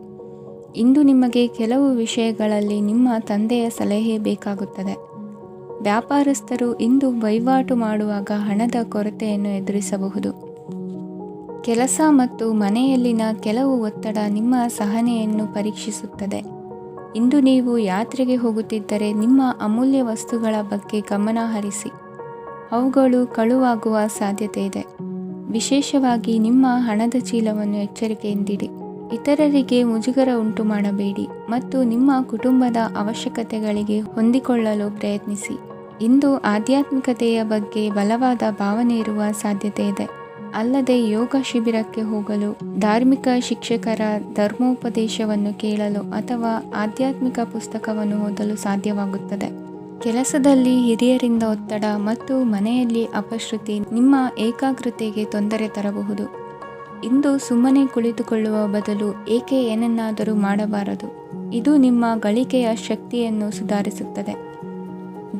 ಇಂದು ನಿಮಗೆ ಕೆಲವು ವಿಷಯಗಳಲ್ಲಿ ನಿಮ್ಮ ತಂದೆಯ ಸಲಹೆ ಬೇಕಾಗುತ್ತದೆ. ವ್ಯಾಪಾರಸ್ಥರು ಇಂದು ವಹಿವಾಟು ಮಾಡುವಾಗ ಹಣದ ಕೊರತೆಯನ್ನು ಎದುರಿಸಬಹುದು. ಕೆಲಸ ಮತ್ತು ಮನೆಯಲ್ಲಿನ ಕೆಲವು ಒತ್ತಡ ನಿಮ್ಮ ಸಹನೆಯನ್ನು ಪರೀಕ್ಷಿಸುತ್ತದೆ. ಇಂದು ನೀವು ಯಾತ್ರೆಗೆ ಹೋಗುತ್ತಿದ್ದರೆ ನಿಮ್ಮ ಅಮೂಲ್ಯ ವಸ್ತುಗಳ ಬಗ್ಗೆ ಗಮನ ಹರಿಸಿ. ಅವುಗಳು ಕಳುವಾಗುವ ಸಾಧ್ಯತೆ ಇದೆ. ವಿಶೇಷವಾಗಿ ನಿಮ್ಮ ಹಣದ ಚೀಲವನ್ನು ಎಚ್ಚರಿಕೆಯಿಂದಿಡಿ. ಇತರರಿಗೆ ಮುಜುಗರ ಉಂಟು ಮಾಡಬೇಡಿ ಮತ್ತು ನಿಮ್ಮ ಕುಟುಂಬದ ಅವಶ್ಯಕತೆಗಳಿಗೆ ಹೊಂದಿಕೊಳ್ಳಲು ಪ್ರಯತ್ನಿಸಿ. ಇಂದು ಆಧ್ಯಾತ್ಮಿಕತೆಯ ಬಗ್ಗೆ ಬಲವಾದ ಭಾವನೆ ಇರುವ ಸಾಧ್ಯತೆ ಇದೆ. ಅಲ್ಲದೆ ಯೋಗ ಶಿಬಿರಕ್ಕೆ ಹೋಗಲು, ಧಾರ್ಮಿಕ ಶಿಕ್ಷಕರ ಧರ್ಮೋಪದೇಶವನ್ನು ಕೇಳಲು ಅಥವಾ ಆಧ್ಯಾತ್ಮಿಕ ಪುಸ್ತಕವನ್ನು ಓದಲು ಸಾಧ್ಯವಾಗುತ್ತದೆ. ಕೆಲಸದಲ್ಲಿ ಹಿರಿಯರಿಂದ ಒತ್ತಡ ಮತ್ತು ಮನೆಯಲ್ಲಿ ಅಪಶ್ರುತಿ ನಿಮ್ಮ ಏಕಾಗ್ರತೆಗೆ ತೊಂದರೆ ತರಬಹುದು. ಇಂದು ಸುಮ್ಮನೆ ಕುಳಿತುಕೊಳ್ಳುವ ಬದಲು ಏಕೆ ಏನನ್ನಾದರೂ ಮಾಡಬಾರದು. ಇದು ನಿಮ್ಮ ಗಳಿಕೆಯ ಶಕ್ತಿಯನ್ನು ಸುಧಾರಿಸುತ್ತದೆ.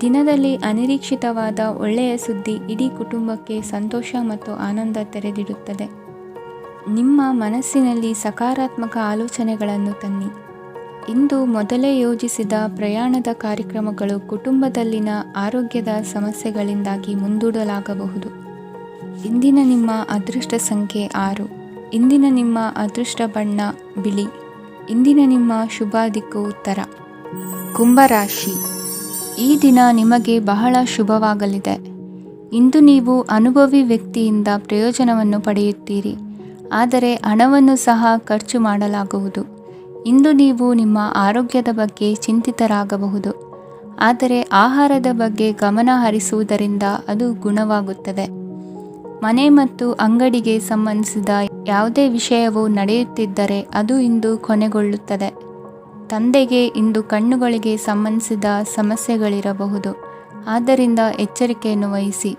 ದಿನದಲ್ಲಿ ಅನಿರೀಕ್ಷಿತವಾದ ಒಳ್ಳೆಯ ಸುದ್ದಿ ಇಡೀ ಕುಟುಂಬಕ್ಕೆ ಸಂತೋಷ ಮತ್ತು ಆನಂದ ತೆರೆದಿಡುತ್ತದೆ. ನಿಮ್ಮ ಮನಸ್ಸಿನಲ್ಲಿ ಸಕಾರಾತ್ಮಕ ಆಲೋಚನೆಗಳನ್ನು ತನ್ನಿ. ಇಂದು ಮೊದಲೇ ಯೋಜಿಸಿದ ಪ್ರಯಾಣದ ಕಾರ್ಯಕ್ರಮಗಳು ಕುಟುಂಬದಲ್ಲಿನ ಆರೋಗ್ಯದ ಸಮಸ್ಯೆಗಳಿಂದಾಗಿ ಮುಂದೂಡಲಾಗಬಹುದು. ಇಂದಿನ ನಿಮ್ಮ ಅದೃಷ್ಟ ಸಂಖ್ಯೆ 6. ಇಂದಿನ ನಿಮ್ಮ ಅದೃಷ್ಟ ಬಣ್ಣ ಬಿಳಿ. ಇಂದಿನ ನಿಮ್ಮ ಶುಭ ದಿಕ್ಕು ಉತ್ತರ. ಕುಂಭರಾಶಿ, ಈ ದಿನ ನಿಮಗೆ ಬಹಳ ಶುಭವಾಗಲಿದೆ. ಇಂದು ನೀವು ಅನುಭವಿ ವ್ಯಕ್ತಿಯಿಂದ ಪ್ರಯೋಜನವನ್ನು ಪಡೆಯುತ್ತೀರಿ, ಆದರೆ ಹಣವನ್ನು ಸಹ ಖರ್ಚು ಮಾಡಲಾಗುವುದು. ಇಂದು ನೀವು ನಿಮ್ಮ ಆರೋಗ್ಯದ ಬಗ್ಗೆ ಚಿಂತಿತರಾಗಬಹುದು, ಆದರೆ ಆಹಾರದ ಬಗ್ಗೆ ಗಮನ ಹರಿಸುವುದರಿಂದ ಅದು ಗುಣವಾಗುತ್ತದೆ. ಮನೆ ಮತ್ತು ಅಂಗಡಿಗೆ ಸಂಬಂಧಿಸಿದ ಯಾವುದೇ ವಿಷಯವು ನಡೆಯುತ್ತಿದ್ದರೆ ಅದು ಇಂದು ಕೊನೆಗೊಳ್ಳುತ್ತದೆ. ತಂದೆಗೆ ಇಂದು ಕಣ್ಣುಗಳಿಗೆ ಸಂಬಂಧಿಸಿದ ಸಮಸ್ಯೆಗಳಿರಬಹುದು, ಆದ್ದರಿಂದ ಎಚ್ಚರಿಕೆಯನ್ನು ವಹಿಸಿ.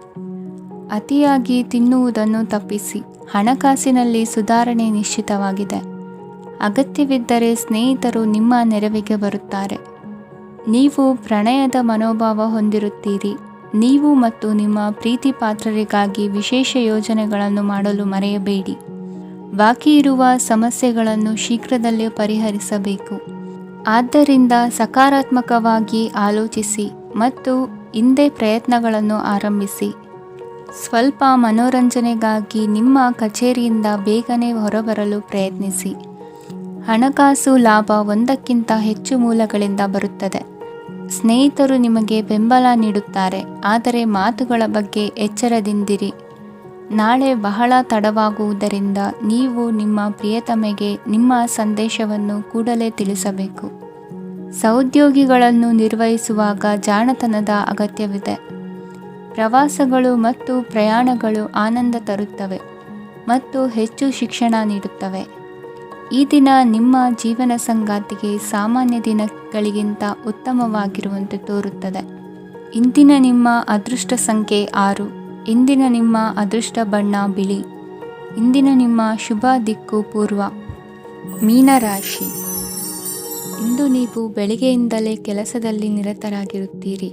ಅತಿಯಾಗಿ ತಿನ್ನುವುದನ್ನು ತಪ್ಪಿಸಿ. ಹಣಕಾಸಿನಲ್ಲಿ ಸುಧಾರಣೆ ನಿಶ್ಚಿತವಾಗಿದೆ. ಅಗತ್ಯವಿದ್ದರೆ ಸ್ನೇಹಿತರು ನಿಮ್ಮ ನೆರವಿಗೆ ಬರುತ್ತಾರೆ. ನೀವು ಪ್ರಣಯದ ಮನೋಭಾವ ಹೊಂದಿರುತ್ತೀರಿ. ನೀವು ಮತ್ತು ನಿಮ್ಮ ಪ್ರೀತಿ ಪಾತ್ರರಿಗಾಗಿ ವಿಶೇಷ ಯೋಜನೆಗಳನ್ನು ಮಾಡಲು ಮರೆಯಬೇಡಿ. ಬಾಕಿ ಇರುವ ಸಮಸ್ಯೆಗಳನ್ನು ಶೀಘ್ರದಲ್ಲೇ ಪರಿಹರಿಸಬೇಕು. ಆದ್ದರಿಂದ ಸಕಾರಾತ್ಮಕವಾಗಿ ಆಲೋಚಿಸಿ ಮತ್ತು ಹಿಂದೆ ಪ್ರಯತ್ನಗಳನ್ನು ಆರಂಭಿಸಿ. ಸ್ವಲ್ಪ ಮನೋರಂಜನೆಗಾಗಿ ನಿಮ್ಮ ಕಚೇರಿಯಿಂದ ಬೇಗನೆ ಹೊರಬರಲು ಪ್ರಯತ್ನಿಸಿ. ಹಣಕಾಸು ಲಾಭ ಒಂದಕ್ಕಿಂತ ಹೆಚ್ಚು ಮೂಲಗಳಿಂದ ಬರುತ್ತದೆ. ಸ್ನೇಹಿತರು ನಿಮಗೆ ಬೆಂಬಲ ನೀಡುತ್ತಾರೆ, ಆದರೆ ಮಾತುಗಳ ಬಗ್ಗೆ ಎಚ್ಚರದಿಂದಿರಿ. ನಾಳೆ ಬಹಳ ತಡವಾಗುವುದರಿಂದ ನೀವು ನಿಮ್ಮ ಪ್ರಿಯತಮೆಗೆ ನಿಮ್ಮ ಸಂದೇಶವನ್ನು ಕೂಡಲೇ ತಿಳಿಸಬೇಕು. ಸಹೋದ್ಯೋಗಿಗಳನ್ನು ನಿರ್ವಹಿಸುವಾಗ ಜಾಣತನದ ಅಗತ್ಯವಿದೆ. ಪ್ರವಾಸಗಳು ಮತ್ತು ಪ್ರಯಾಣಗಳು ಆನಂದ ತರುತ್ತವೆ ಮತ್ತು ಹೆಚ್ಚು ಶಿಕ್ಷಣ ನೀಡುತ್ತವೆ. ಈ ದಿನ ನಿಮ್ಮ ಜೀವನ ಸಂಗಾತಿಗೆ ಸಾಮಾನ್ಯ ದಿನಗಳಿಗಿಂತ ಉತ್ತಮವಾಗಿರುವಂತೆ ತೋರುತ್ತದೆ. ಇಂದಿನ ನಿಮ್ಮ ಅದೃಷ್ಟ ಸಂಖ್ಯೆ 6. ಇಂದಿನ ನಿಮ್ಮ ಅದೃಷ್ಟ ಬಣ್ಣ ಬಿಳಿ. ಇಂದಿನ ನಿಮ್ಮ ಶುಭ ದಿಕ್ಕು ಪೂರ್ವ. ಮೀನರಾಶಿ, ಇಂದು ನೀವು ಬೆಳಿಗ್ಗೆಯಿಂದಲೇ ಕೆಲಸದಲ್ಲಿ ನಿರತರಾಗಿರುತ್ತೀರಿ.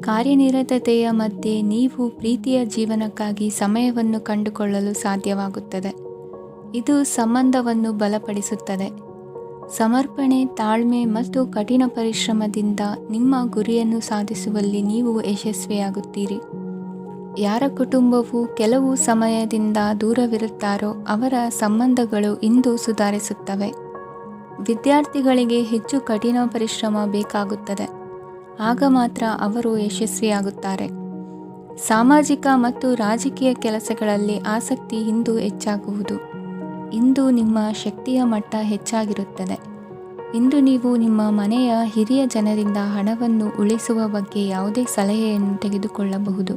ಕಾರ್ಯನಿರತತೆಯ ಮಧ್ಯೆ ನೀವು ಪ್ರೀತಿಯ ಜೀವನಕ್ಕಾಗಿ ಸಮಯವನ್ನು ಕಂಡುಕೊಳ್ಳಲು ಸಾಧ್ಯವಾಗುತ್ತದೆ. ಇದು ಸಂಬಂಧವನ್ನು ಬಲಪಡಿಸುತ್ತದೆ. ಸಮರ್ಪಣೆ, ತಾಳ್ಮೆ ಮತ್ತು ಕಠಿಣ ಪರಿಶ್ರಮದಿಂದ ನಿಮ್ಮ ಗುರಿಯನ್ನು ಸಾಧಿಸುವಲ್ಲಿ ನೀವು ಯಶಸ್ವಿಯಾಗುತ್ತೀರಿ. ಯಾರ ಕುಟುಂಬವು ಕೆಲವು ಸಮಯದಿಂದ ದೂರವಿರುತ್ತಾರೋ ಅವರ ಸಂಬಂಧಗಳು ಇಂದು ಸುಧಾರಿಸುತ್ತವೆ. ವಿದ್ಯಾರ್ಥಿಗಳಿಗೆ ಹೆಚ್ಚು ಕಠಿಣ ಪರಿಶ್ರಮ ಬೇಕಾಗುತ್ತದೆ, ಆಗ ಮಾತ್ರ ಅವರು ಯಶಸ್ವಿಯಾಗುತ್ತಾರೆ. ಸಾಮಾಜಿಕ ಮತ್ತು ರಾಜಕೀಯ ಕೆಲಸಗಳಲ್ಲಿ ಆಸಕ್ತಿ ಇಂದು ಹೆಚ್ಚಾಗುವುದು. ಇಂದು ನಿಮ್ಮ ಶಕ್ತಿಯ ಮಟ್ಟ ಹೆಚ್ಚಾಗಿರುತ್ತದೆ. ಇಂದು ನೀವು ನಿಮ್ಮ ಮನೆಯ ಹಿರಿಯ ಜನರಿಂದ ಹಣವನ್ನು ಉಳಿಸುವ ಬಗ್ಗೆ ಯಾವುದೇ ಸಲಹೆಯನ್ನು ತೆಗೆದುಕೊಳ್ಳಬಹುದು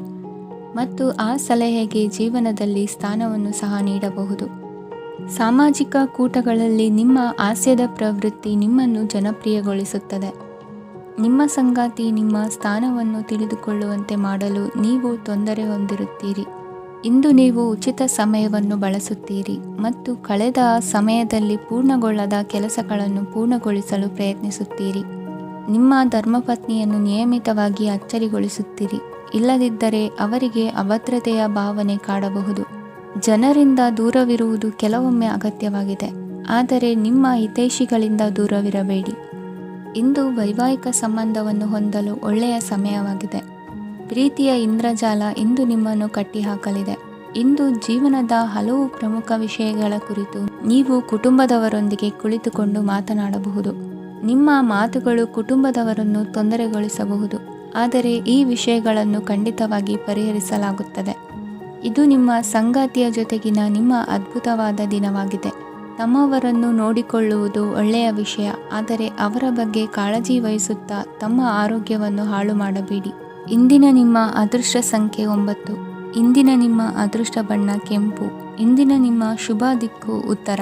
ಮತ್ತು ಆ ಸಲಹೆಗೆ ಜೀವನದಲ್ಲಿ ಸ್ಥಾನವನ್ನು ಸಹ ನೀಡಬಹುದು. ಸಾಮಾಜಿಕ ಕೂಟಗಳಲ್ಲಿ ನಿಮ್ಮ ಹಾಸ್ಯದ ಪ್ರವೃತ್ತಿ ನಿಮ್ಮನ್ನು ಜನಪ್ರಿಯಗೊಳಿಸುತ್ತದೆ. ನಿಮ್ಮ ಸಂಗಾತಿ ನಿಮ್ಮ ಸ್ಥಾನವನ್ನು ತಿಳಿದುಕೊಳ್ಳುವಂತೆ ಮಾಡಲು ನೀವು ತೊಂದರೆ ಹೊಂದಿರುತ್ತೀರಿ. ಇಂದು ನೀವು ಉಚಿತ ಸಮಯವನ್ನು ಬಳಸುತ್ತೀರಿ ಮತ್ತು ಕಳೆದ ಸಮಯದಲ್ಲಿ ಪೂರ್ಣಗೊಳ್ಳದ ಕೆಲಸಗಳನ್ನು ಪೂರ್ಣಗೊಳಿಸಲು ಪ್ರಯತ್ನಿಸುತ್ತೀರಿ. ನಿಮ್ಮ ಧರ್ಮಪತ್ನಿಯನ್ನು ನಿಯಮಿತವಾಗಿ ಅಚ್ಚರಿಗೊಳಿಸುತ್ತೀರಿ, ಇಲ್ಲದಿದ್ದರೆ ಅವರಿಗೆ ಅಭದ್ರತೆಯ ಭಾವನೆ ಕಾಡಬಹುದು. ಜನರಿಂದ ದೂರವಿರುವುದು ಕೆಲವೊಮ್ಮೆ ಅಗತ್ಯವಾಗಿದೆ, ಆದರೆ ನಿಮ್ಮ ಹಿತೈಷಿಗಳಿಂದ ದೂರವಿರಬೇಡಿ. ಇಂದು ವೈವಾಹಿಕ ಸಂಬಂಧವನ್ನು ಹೊಂದಲು ಒಳ್ಳೆಯ ಸಮಯವಾಗಿದೆ. ಪ್ರೀತಿಯ ಇಂದ್ರಜಾಲ ಇಂದು ನಿಮ್ಮನ್ನು ಕಟ್ಟಿಹಾಕಲಿದೆ. ಇಂದು ಜೀವನದ ಹಲವು ಪ್ರಮುಖ ವಿಷಯಗಳ ಕುರಿತು ನೀವು ಕುಟುಂಬದವರೊಂದಿಗೆ ಕುಳಿತುಕೊಂಡು ಮಾತನಾಡಬಹುದು. ನಿಮ್ಮ ಮಾತುಗಳು ಕುಟುಂಬದವರನ್ನು ತೊಂದರೆಗೊಳಿಸಬಹುದು, ಆದರೆ ಈ ವಿಷಯಗಳನ್ನು ಖಂಡಿತವಾಗಿ ಪರಿಹರಿಸಲಾಗುತ್ತದೆ. ಇದು ನಿಮ್ಮ ಸಂಗಾತಿಯ ಜೊತೆಗಿನ ನಿಮ್ಮ ಅದ್ಭುತವಾದ ದಿನವಾಗಿದೆ. ತಮ್ಮವರನ್ನು ನೋಡಿಕೊಳ್ಳುವುದು ಒಳ್ಳೆಯ ವಿಷಯ, ಆದರೆ ಅವರ ಬಗ್ಗೆ ಕಾಳಜಿ ವಹಿಸುತ್ತಾ ತಮ್ಮ ಆರೋಗ್ಯವನ್ನು ಹಾಳು ಮಾಡಬೇಡಿ. ಇಂದಿನ ನಿಮ್ಮ ಅದೃಷ್ಟ ಸಂಖ್ಯೆ 9. ಇಂದಿನ ನಿಮ್ಮ ಅದೃಷ್ಟ ಬಣ್ಣ ಕೆಂಪು. ಇಂದಿನ ನಿಮ್ಮ ಶುಭ ದಿಕ್ಕು ಉತ್ತರ.